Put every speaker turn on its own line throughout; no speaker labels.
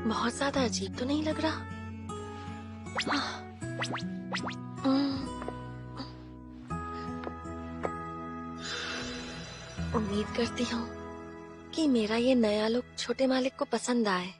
बहुत ज्यादा अजीब तो नहीं लग रहा। उम्मीद करती हूँ कि मेरा ये नया लुक छोटे मालिक को पसंद आए।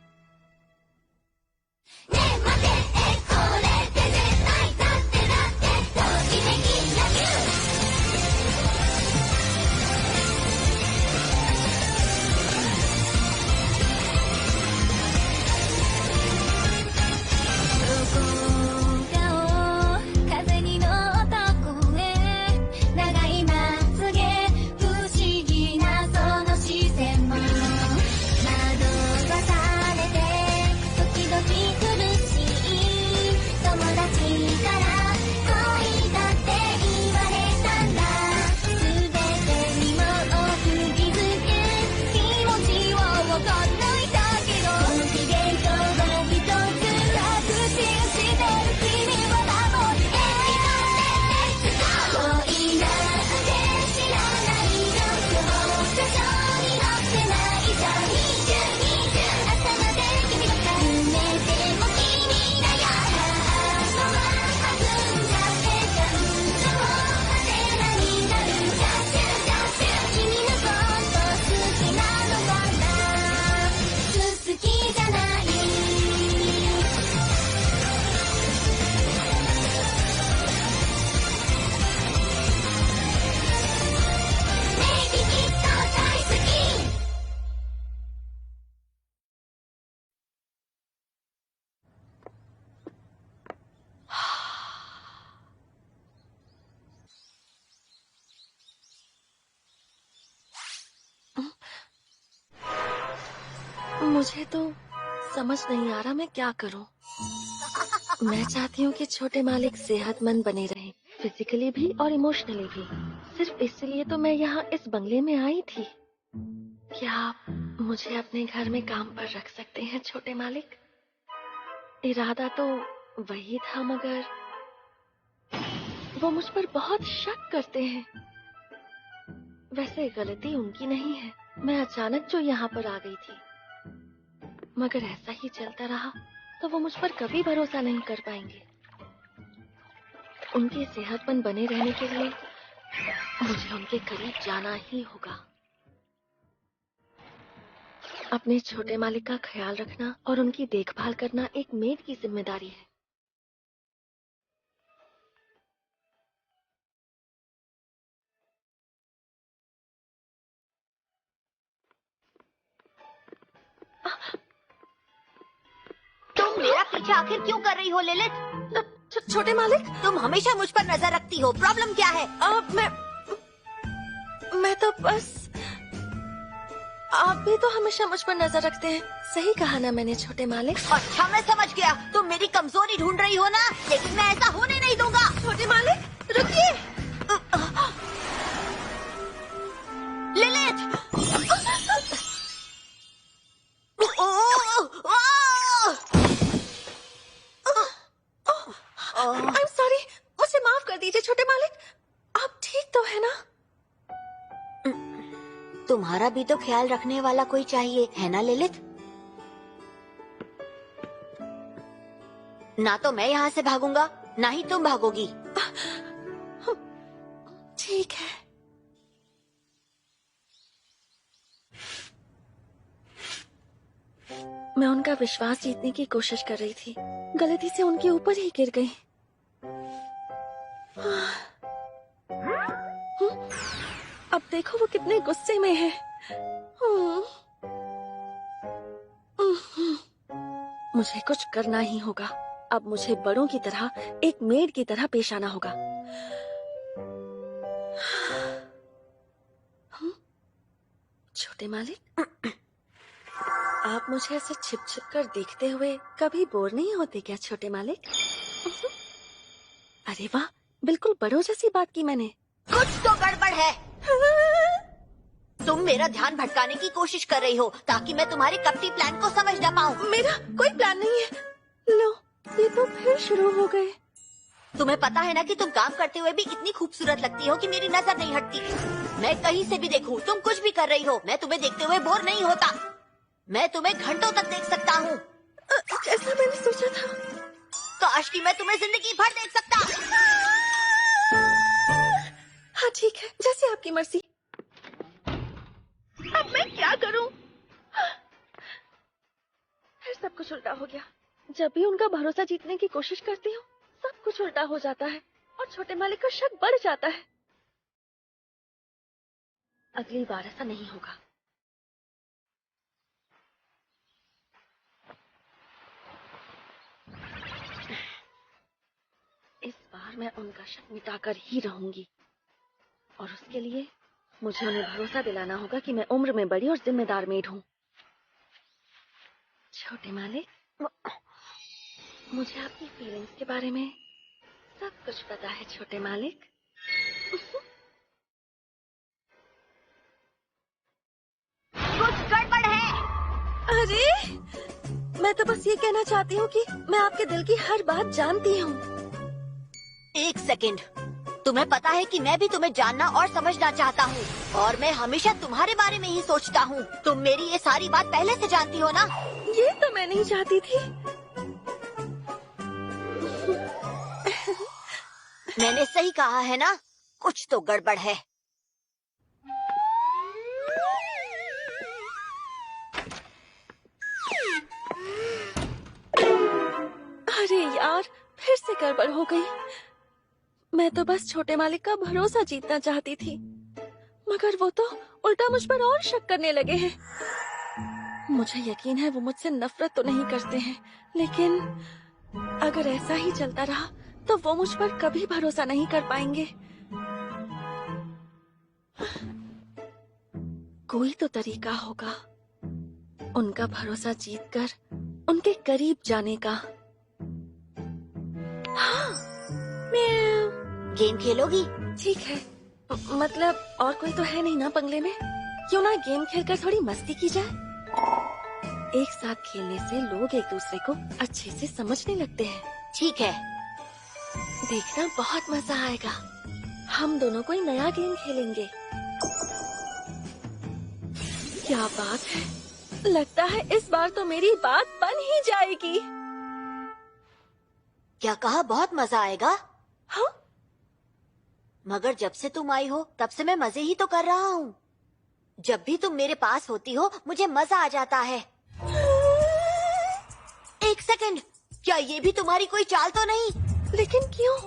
मुझे तो समझ नहीं आ रहा मैं क्या करूं। मैं चाहती हूँ कि छोटे मालिक सेहतमंद बने रहें, फिजिकली भी और इमोशनली भी। सिर्फ इसलिए तो मैं यहाँ इस बंगले में आई थी। क्या आप मुझे अपने घर में काम पर रख सकते हैं छोटे मालिक? इरादा तो वही था, मगर वो मुझ पर बहुत शक करते हैं। वैसे गलती उनकी नहीं है, मैं अचानक जो यहाँ पर आ गई थी। मगर ऐसा ही चलता रहा तो वो मुझ पर कभी भरोसा नहीं कर पाएंगे। उनके सेहतमंद बने रहने के लिए मुझे उनके करीब जाना ही होगा। अपने छोटे मालिक का ख्याल रखना और उनकी देखभाल करना एक मेड की जिम्मेदारी है।
तुम मेरा पीछा आखिर क्यों कर रही हो लिलिथ?
छोटे मालिक,
तुम हमेशा मुझ पर नजर रखती हो, प्रॉब्लम क्या है?
मैं तो बस, आप भी तो हमेशा मुझ पर नजर रखते हैं। सही कहा ना मैंने छोटे मालिक?
अच्छा, मैं समझ गया, तुम मेरी कमजोरी ढूंढ रही हो ना, लेकिन मैं ऐसा होने नहीं दूंगा।
छोटे मालिक रुकिए।
लिलिथ!
I'm sorry, मुझे माफ कर दीजिए छोटे मालिक। आप ठीक तो है ना?
तुम्हारा भी तो ख्याल रखने वाला कोई चाहिए, है ना लिलिथ? ना तो मैं यहाँ से भागूंगा, ना ही तुम भागोगी।
ठीक है। मैं उनका विश्वास जीतने की कोशिश कर रही थी, गलती से उनके ऊपर ही गिर गई। अब देखो वो कितने गुस्से में है। मुझे कुछ करना ही होगा। अब मुझे बड़ों की तरह, एक मेड की तरह पेश आना होगा। छोटे मालिक, आप मुझे ऐसे छिप छिप कर देखते हुए कभी बोर नहीं होते क्या छोटे मालिक? अरे वाह, बिल्कुल बड़ों जैसी बात की मैंने।
कुछ तो गड़बड़ है। तुम मेरा ध्यान भटकाने की कोशिश कर रही हो ताकि मैं तुम्हारे कपटी प्लान को समझ ना पाऊँ।
मेरा कोई प्लान नहीं है। लो, ये तो फिर शुरू हो गए।
तुम्हें पता है ना कि तुम काम करते हुए भी इतनी खूबसूरत लगती हो कि मेरी नजर नहीं हटती। मैं कहीं से भी देखूं, तुम कुछ भी कर रही हो, मैं तुम्हें देखते हुए बोर नहीं होता। मैं तुम्हें घंटों तक देख सकता हूँ।
जैसा मैंने सोचा था।
काश कि मैं तुम्हें जिंदगी भर देख सकता।
हाँ ठीक है, जैसे आपकी मर्जी। अब मैं क्या करूं? फिर सब कुछ उल्टा हो गया। जब भी उनका भरोसा जीतने की कोशिश करती हूँ, सब कुछ उल्टा हो जाता है और छोटे मालिक का शक बढ़ जाता है। अगली बार ऐसा नहीं होगा। इस बार मैं उनका शक मिटाकर ही रहूंगी और उसके लिए मुझे उन्हें भरोसा दिलाना होगा कि मैं उम्र में बड़ी और जिम्मेदार मेड हूँ। छोटे मालिक, मुझे आपकी फीलिंग्स के बारे में सब कुछ पता है। छोटे मालिक,
कुछ गड़बड़ है।
अरे, मैं तो बस ये कहना चाहती हूँ कि मैं आपके दिल की हर बात जानती हूँ।
एक सेकंड, तुम्हें पता है कि मैं भी तुम्हें जानना और समझना चाहता हूँ और मैं हमेशा तुम्हारे बारे में ही सोचता हूँ। तुम मेरी ये सारी बात पहले से जानती हो ना?
ये तो मैं नहीं चाहती थी।
मैंने सही कहा है ना? कुछ तो गड़बड़ है।
अरे यार, फिर से गड़बड़ हो गई। मैं तो बस छोटे मालिक का भरोसा जीतना चाहती थी, मगर वो तो उल्टा मुझ पर और शक करने लगे हैं। मुझे यकीन है वो मुझसे नफरत तो नहीं करते हैं, लेकिन अगर ऐसा ही चलता रहा तो वो मुझ पर कभी भरोसा नहीं कर पाएंगे। कोई तो तरीका होगा उनका भरोसा जीतकर उनके करीब जाने का। हाँ,
गेम खेलोगी?
ठीक है, मतलब और कोई तो है नहीं ना बंगले में? क्यों ना गेम खेलकर थोड़ी मस्ती की जाए। एक साथ खेलने से लोग एक दूसरे को अच्छे से समझने लगते हैं।
ठीक है।
देखना, बहुत मजा आएगा। हम दोनों कोई नया गेम खेलेंगे। क्या बात है, लगता है इस बार तो मेरी बात बन ही जाएगी।
क्या कहा? बहुत मजा आएगा?
हाँ,
मगर जब से तुम आई हो तब से मैं मजे ही तो कर रहा हूँ। जब भी तुम मेरे पास होती हो मुझे मजा आ जाता है। एक सेकंड, क्या ये भी तुम्हारी कोई चाल तो नहीं?
लेकिन क्यों?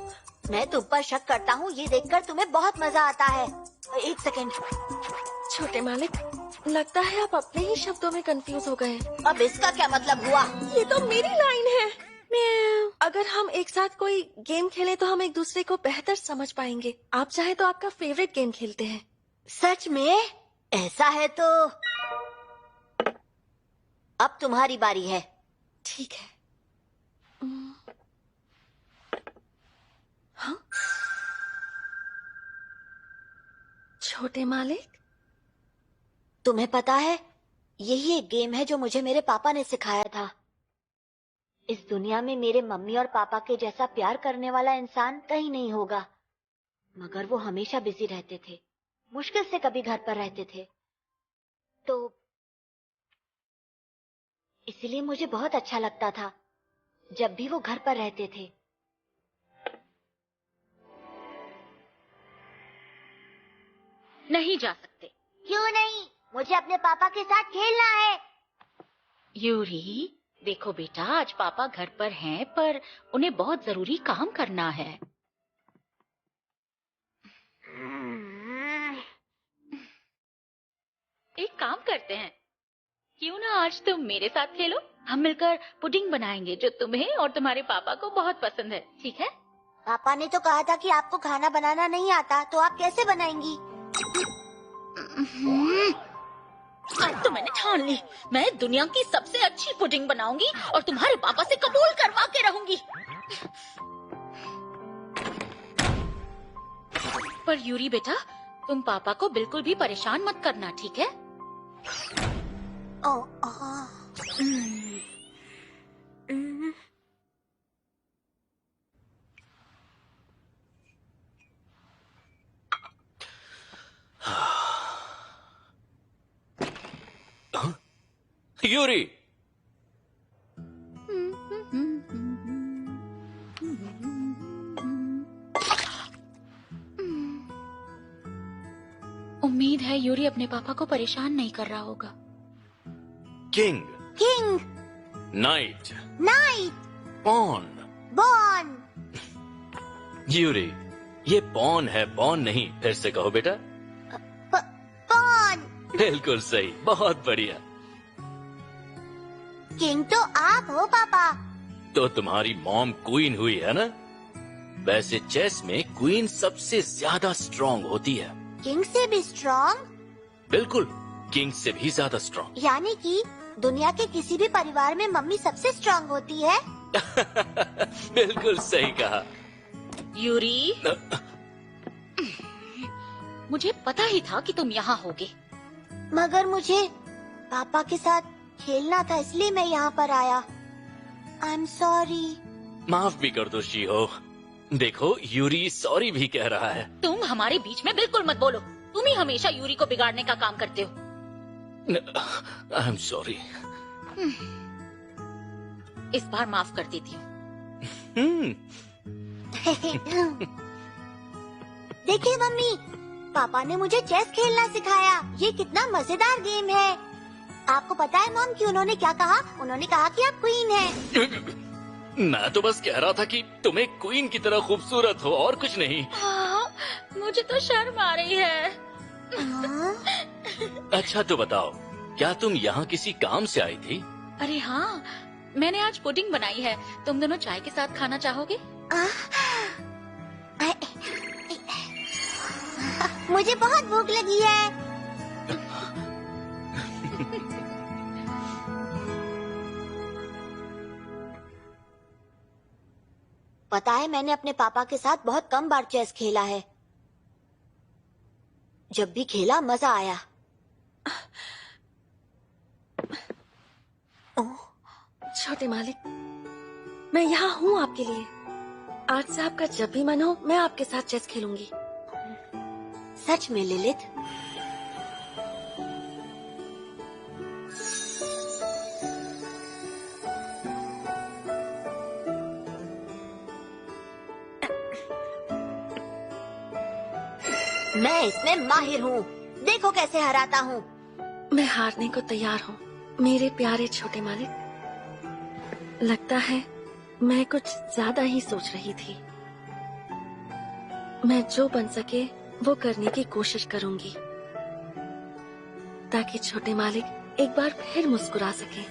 मैं तुम पर शक करता हूँ, ये देखकर तुम्हें बहुत मजा आता है। एक सेकंड।
छोटे मालिक, लगता है आप अपने ही शब्दों में कंफ्यूज हो गए।
अब इसका क्या मतलब हुआ?
ये तो मेरी लाइन है। अगर हम एक साथ कोई गेम खेलें तो हम एक दूसरे को बेहतर समझ पाएंगे। आप चाहे तो आपका फेवरेट गेम खेलते हैं।
सच में? ऐसा है तो अब तुम्हारी बारी है।
ठीक है। हाँ? छोटे मालिक,
तुम्हें पता है, यही एक गेम है जो मुझे मेरे पापा ने सिखाया था। इस दुनिया में मेरे मम्मी और पापा के जैसा प्यार करने वाला इंसान कहीं नहीं होगा। मगर वो हमेशा बिजी रहते थे, मुश्किल से कभी घर पर रहते थे। तो इसलिए मुझे बहुत अच्छा लगता था जब भी वो घर पर रहते थे।
नहीं जा सकते।
क्यों नहीं? मुझे अपने पापा के साथ खेलना है।
यूरी, देखो बेटा, आज पापा घर पर हैं, पर उन्हें बहुत जरूरी काम करना है। एक काम करते हैं, क्यों ना आज तुम मेरे साथ खेलो। हम मिलकर पुडिंग बनाएंगे जो तुम्हें और तुम्हारे पापा को बहुत पसंद है, ठीक है?
पापा ने तो कहा था कि आपको खाना बनाना नहीं आता, तो आप कैसे बनाएंगी?
अब तो मैंने ठान ली, मैं दुनिया की सबसे अच्छी पुडिंग बनाऊंगी और तुम्हारे पापा से कबूल करवा के रहूंगी। पर यूरी बेटा, तुम पापा को बिल्कुल भी परेशान मत करना, ठीक है?
यूरी,
उम्मीद है यूरी अपने पापा को परेशान नहीं कर रहा होगा।
King,
king,
knight,
knight,
pawn.
Pawn.
Yuri, ये पॉन है, पॉन नहीं। फिर से कहो बेटा।
बॉन।
बिल्कुल सही, बहुत बढ़िया।
किंग तो आप हो पापा।
तो तुम्हारी मॉम क्वीन हुई है ना? वैसे चेस में क्वीन सबसे ज्यादा स्ट्रांग होती है।
किंग से भी स्ट्रॉन्ग?
बिल्कुल, किंग से भी ज्यादा स्ट्रांग।
यानी कि दुनिया के किसी भी परिवार में मम्मी सबसे स्ट्रांग होती है?
बिल्कुल सही कहा।
यूरी, मुझे पता ही था कि तुम यहाँ होगे।
मगर मुझे पापा के साथ खेलना था, इसलिए मैं यहाँ पर आया। I am sorry.
माफ भी कर दो शीहो। देखो, यूरी सॉरी भी कह रहा है।
तुम हमारे बीच में बिल्कुल मत बोलो। तुम ही हमेशा यूरी को बिगाड़ने का काम करते हो।
I am sorry.
इस बार माफ कर देती हूँ।
देखिए मम्मी, पापा ने मुझे चेस खेलना सिखाया। ये कितना मजेदार गेम है। आपको पता है मॉम कि उन्होंने क्या कहा? उन्होंने कहा कि आप क्वीन हैं।
मैं तो बस कह रहा था कि तुम्हें क्वीन की तरह खूबसूरत हो, और कुछ नहीं।
हाँ, मुझे तो शर्म आ रही है।
अच्छा तो बताओ, क्या तुम यहाँ किसी काम से आई थी?
अरे हाँ, मैंने आज पुडिंग बनाई है। तुम दोनों चाय के साथ खाना चाहोगे?
मुझे बहुत भूख लगी है। पता है, मैंने अपने पापा के साथ बहुत कम बार चेस खेला है। जब भी खेला मजा आया।
छोटे मालिक, मैं यहाँ हूँ आपके लिए। आज से आपका जब भी मन हो, मैं आपके साथ चेस खेलूंगी।
सच में लिलित? मैं इसमें माहिर हूँ। देखो कैसे हराता हूँ।
मैं हारने को तैयार हूँ मेरे प्यारे छोटे मालिक। लगता है मैं कुछ ज्यादा ही सोच रही थी। मैं जो बन सके वो करने की कोशिश करूंगी, ताकि छोटे मालिक एक बार फिर मुस्कुरा सके।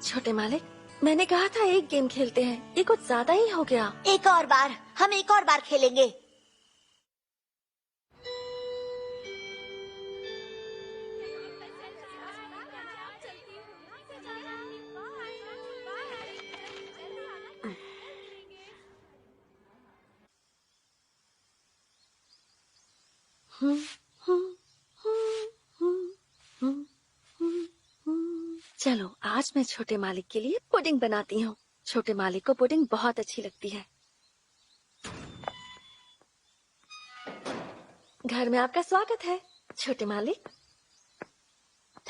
छोटे मालिक, मैंने कहा था एक गेम खेलते हैं, ये कुछ ज्यादा ही हो गया।
एक और बार, हम एक और बार खेलेंगे।
चलो, आज मैं छोटे मालिक के लिए पुडिंग बनाती हूँ। छोटे मालिक को पुडिंग बहुत अच्छी लगती है। घर में आपका स्वागत है छोटे मालिक।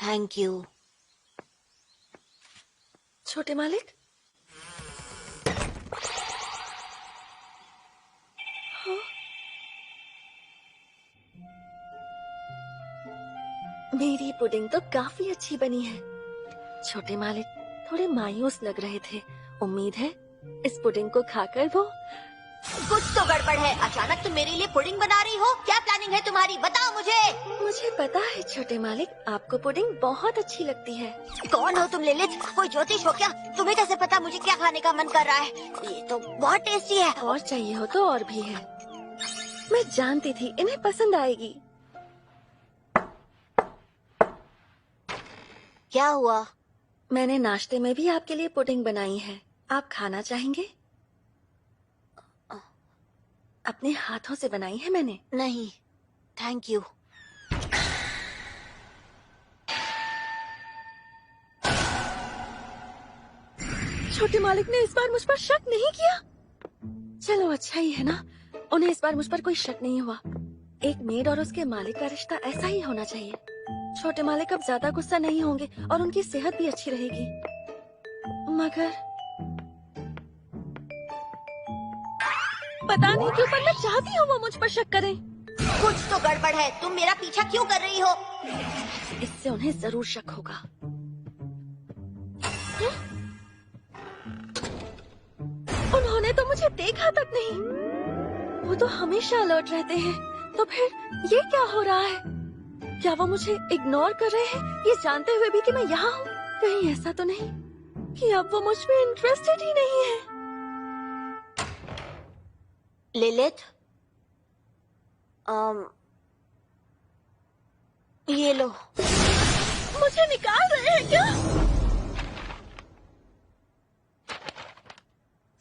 Thank you.
छोटे मालिक, हाँ? मेरी पुडिंग तो काफी अच्छी बनी है। छोटे मालिक थोड़े मायूस लग रहे थे। उम्मीद है इस पुडिंग को खाकर वो...
कुछ तो गड़बड़ है। अचानक तुम मेरे लिए पुडिंग बना रही हो? क्या प्लानिंग है तुम्हारी? बताओ मुझे।
मुझे पता है छोटे मालिक, आपको पुडिंग बहुत अच्छी लगती है।
कौन हो तुम लिलित? कोई ज्योतिष हो क्या? तुम्हें कैसे पता मुझे क्या खाने का मन कर रहा है? ये तो बहुत टेस्टी है।
और चाहिए हो तो और भी है। मैं जानती थी इन्हें पसंद आएगी।
क्या हुआ?
मैंने नाश्ते में भी आपके लिए पुडिंग बनाई है। आप खाना चाहेंगे? अपने हाथों से बनाई है मैंने।
नहीं, थैंक यू।
छोटे मालिक ने इस बार मुझ पर शक नहीं किया। चलो अच्छा ही है ना, उन्हें इस बार मुझ पर कोई शक नहीं हुआ। एक मेड और उसके मालिक का रिश्ता ऐसा ही होना चाहिए। छोटे मालिक अब ज्यादा गुस्सा नहीं होंगे और उनकी सेहत भी अच्छी रहेगी। मगर पता नहीं क्यों, पर मैं चाहती हूँ वो मुझ पर शक करें।
कुछ तो गड़बड़ है। तुम मेरा पीछा क्यों कर रही हो?
इससे उन्हें जरूर शक होगा। उन्होंने तो मुझे देखा तक नहीं। वो तो हमेशा अलर्ट रहते हैं। तो फिर ये क्या हो रहा है? क्या वो मुझे इग्नोर कर रहे हैं, ये जानते हुए भी कि मैं यहाँ हूँ? कहीं ऐसा तो नहीं कि अब वो मुझ में इंटरेस्टेड ही नहीं है?
लिलिथ, ये लो।
मुझे निकाल रहे हैं क्या?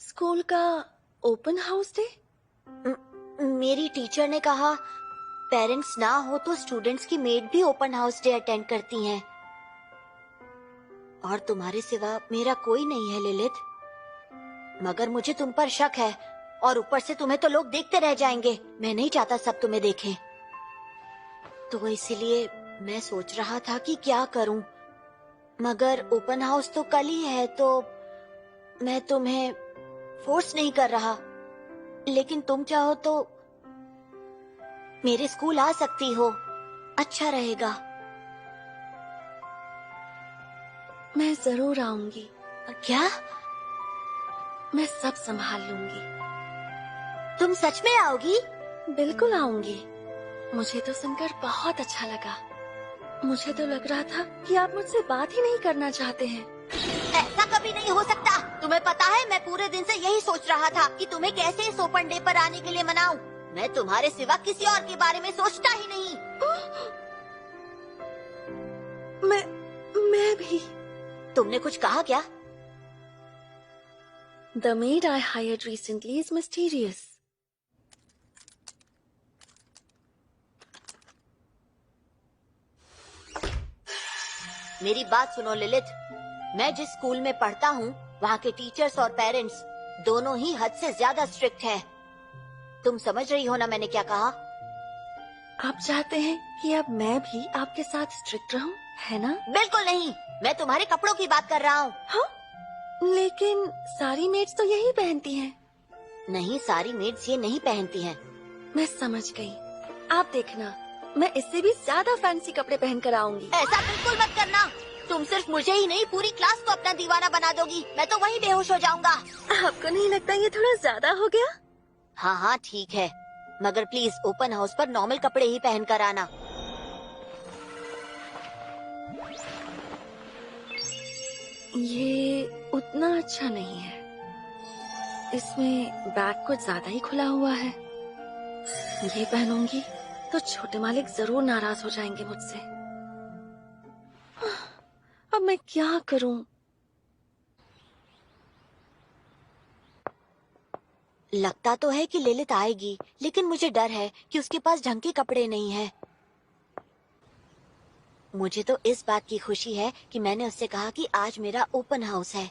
स्कूल का ओपन हाउस डे?
मेरी टीचर ने कहा पेरेंट्स ना हो तो स्टूडेंट्स की मेड भी ओपन हाउस डे अटेंड करती हैं। और तुम्हारे सिवा मेरा कोई नहीं है लिलिथ। मगर मुझे तुम पर शक है, और ऊपर से तुम्हें तो लोग देखते रह जाएंगे। मैं नहीं चाहता सब तुम्हें देखें। तो इसलिए मैं सोच रहा था कि क्या करूं। मगर ओपन हाउस तो कल ही है, तो मैं तुम्हें फोर्स नहीं कर रहा। लेकिन तुम चाहो तो मेरे स्कूल आ सकती हो। अच्छा रहेगा।
मैं जरूर आऊंगी।
क्या?
मैं सब संभाल लूंगी।
तुम सच में आओगी?
बिल्कुल आऊंगी। मुझे तो सुनकर बहुत अच्छा लगा। मुझे तो लग रहा था कि आप मुझसे बात ही नहीं करना चाहते हैं।
ऐसा कभी नहीं हो सकता। तुम्हें पता है, मैं पूरे दिन से यही सोच रहा था कि तुम्हें कैसे इस ओपन डे पर आने के लिए मनाऊं। मैं तुम्हारे सिवा किसी और के बारे में सोचता ही नहीं।
मैं भी।
तुमने कुछ कहा क्या?
The maid I hired recently is mysterious.
मेरी बात सुनो लिलिथ। मैं जिस स्कूल में पढ़ता हूँ, वहाँ के टीचर्स और पेरेंट्स दोनों ही हद से ज्यादा स्ट्रिक्ट हैं। तुम समझ रही हो ना मैंने क्या कहा?
आप चाहते हैं कि अब मैं भी आपके साथ स्ट्रिक्ट रहूं, है ना?
बिल्कुल नहीं। मैं तुम्हारे कपड़ों की बात कर रहा हूँ।
हाँ, लेकिन सारी मेड्स तो यही पहनती हैं।
नहीं, सारी मेड्स ये नहीं पहनती हैं।
मैं समझ गई। आप देखना, मैं इससे भी ज्यादा फैंसी कपड़े पहन कर आऊंगी।
ऐसा बिल्कुल मत करना। तुम सिर्फ मुझे ही नहीं, पूरी क्लास को अपना दीवाना बना दोगी। मैं तो वहीं बेहोश हो जाऊंगा।
आपको नहीं लगता ये थोड़ा ज्यादा हो गया?
हाँ हाँ ठीक है, मगर प्लीज ओपन हाउस पर नॉर्मल कपड़े ही पहन कर आना।
ये उतना अच्छा नहीं है। इसमें बैग कुछ ज्यादा ही खुला हुआ है। ये पहनूंगी तो छोटे मालिक जरूर नाराज हो जाएंगे मुझसे। अब मैं क्या करूं?
लगता तो है कि लिलिथ आएगी, लेकिन मुझे डर है कि उसके पास ढंग के कपड़े नहीं है। मुझे तो इस बात की खुशी है कि मैंने उससे कहा कि आज मेरा ओपन हाउस है।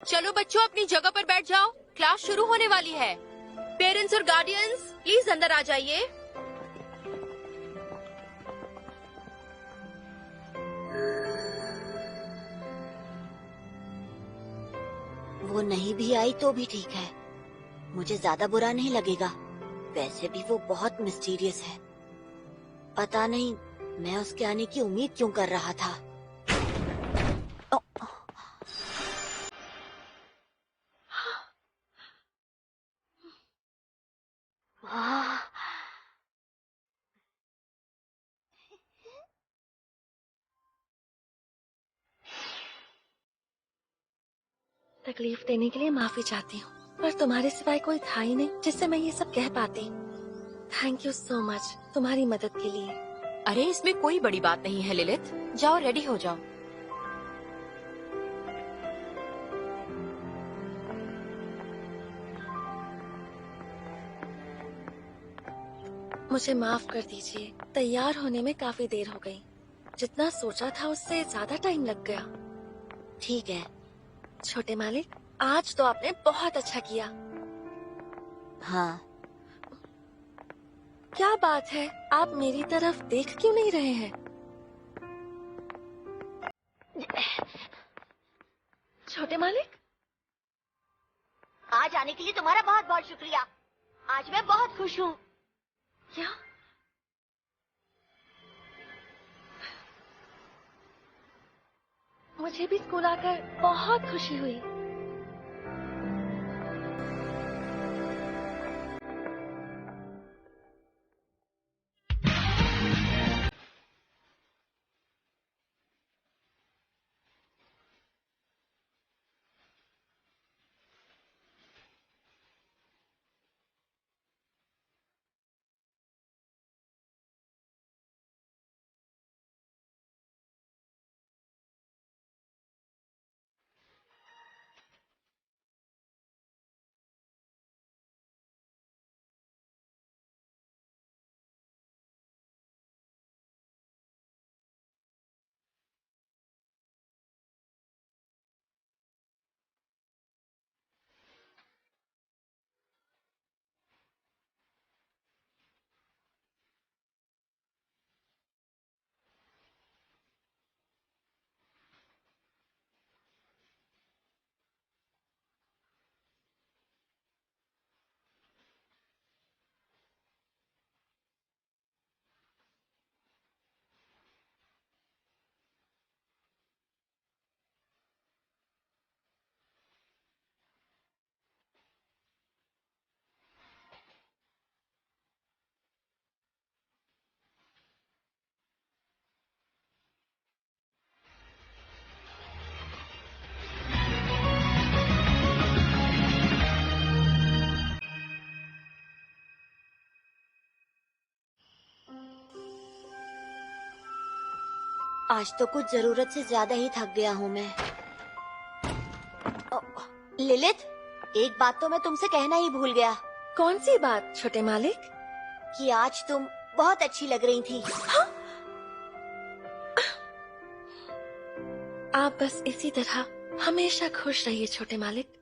चलो बच्चों, अपनी जगह पर बैठ जाओ। क्लास शुरू होने वाली है। पेरेंट्स और गार्डियंस प्लीज अंदर आ जाइए।
वो नहीं भी आई तो भी ठीक है, मुझे ज्यादा बुरा नहीं लगेगा। वैसे भी वो बहुत मिस्टीरियस है। पता नहीं मैं उसके आने की उम्मीद क्यों कर रहा था। वाह,
तकलीफ देने के लिए माफी चाहती हूँ। पर तुम्हारे सिवाय कोई था ही नहीं जिससे मैं ये सब कह पाती। थैंक यू सो मच तुम्हारी मदद के लिए।
अरे इसमें कोई बड़ी बात नहीं है लिलिथ, जाओ रेडी हो जाओ।
मुझे माफ कर दीजिए, तैयार होने में काफी देर हो गई। जितना सोचा था उससे ज्यादा टाइम लग गया।
ठीक है।
छोटे मालिक, आज तो आपने बहुत अच्छा किया।
हाँ।
क्या बात है, आप मेरी तरफ देख क्यों नहीं रहे हैं? छोटे मालिक,
आज आने के लिए तुम्हारा बहुत बहुत शुक्रिया। आज मैं बहुत खुश हूँ।
क्या? मुझे भी स्कूल आकर बहुत खुशी हुई।
आज तो कुछ जरूरत से ज्यादा ही थक गया हूँ मैं। लिलिथ, एक बात तो मैं तुमसे कहना ही भूल गया
कौन सी बात छोटे मालिक?
कि आज तुम बहुत अच्छी लग रही थी।
आप बस इसी तरह हमेशा खुश रहिए छोटे मालिक।